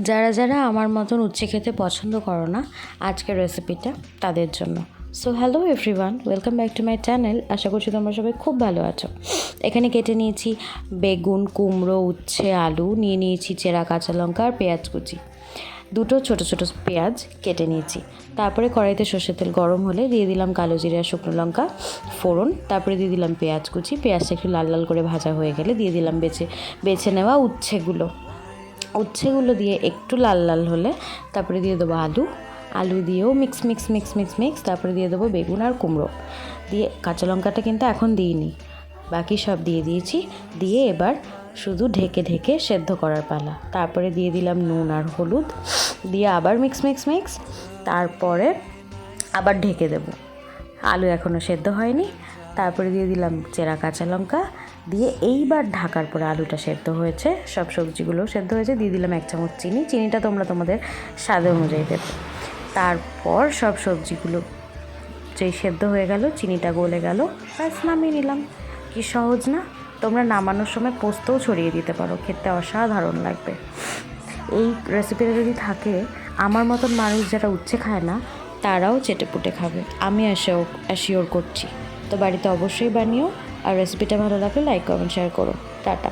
যারা যারা আমার মতন উচ্ছে খেতে পছন্দ করো না, আজকের রেসিপিটা তাদের জন্য। So hello everyone, welcome back to my channel. আশা করছি তোমরা সবাই খুব ভালো আছো। এখানে কেটে নিয়েছি বেগুন, কুমড়ো, উচ্ছে, আলু, নিয়ে নিয়েছি চেরা কাঁচা লঙ্কা আর পেঁয়াজ কুচি। দুটো ছোট ছোট পেঁয়াজ কেটে নিয়েছি। তারপরে কড়াইতে সর্ষের তেল গরম হলে দিয়ে দিলাম কালো জিরা, শুকনো লঙ্কা ফোড়ন। তারপরে দিয়ে দিলাম পেঁয়াজ কুচি। পেঁয়াজটা একটু লাল লাল করে ভাজা হয়ে গেলে দিয়ে দিলাম বেছে নেওয়া উচ্ছেগুলো দিয়ে একটু লাল লাল হলে তারপরে দিয়ে দেবো আলু দিয়েও মিক্স। তারপরে দিয়ে দেবো বেগুন আর কুমড়ো দিয়ে, কাঁচা লঙ্কাটা কিন্তু এখন দিইনি, বাকি সব দিয়ে দিয়েছি। দিয়ে এবার শুধু ঢেকে ঢেকে সেদ্ধ করার পালা। তারপরে দিয়ে দিলাম নুন আর হলুদ, দিয়ে আবার মিক্স। তারপরে আবার ঢেকে দেবো। আলু এখনও সেদ্ধ হয়নি। তারপরে দিয়ে দিলাম চেরা কাঁচা লঙ্কা, দিয়ে এইবার ঢাকার পরে আলুটা সেদ্ধ হয়েছে, সব সবজিগুলো সেদ্ধ হয়েছে, দিয়ে দিলাম 1 চামচ চিনিটা তোমরা তোমাদের স্বাদ অনুযায়ী দেবে। তারপর সব সবজিগুলো যেই সেদ্ধ হয়ে গেল, চিনিটা গলে গেল, ব্যাস নামিয়ে নিলাম। কি সহজ না? তোমরা নামানোর সময় পোস্তও ছড়িয়ে দিতে পারো, খেতে অসাধারণ লাগবে। এই রেসিপিটা যদি থাকে, আমার মতন মানুষ যারা উচ্ছে খায় না তারাও চেটেপুটে খাবে, আমি অ্যাসিওর করছি। তো বাড়িতে অবশ্যই বানিও, আর রেসিপিটা ভালো লাগলে লাইক, কমেন্ট, শেয়ার করো। টাটা।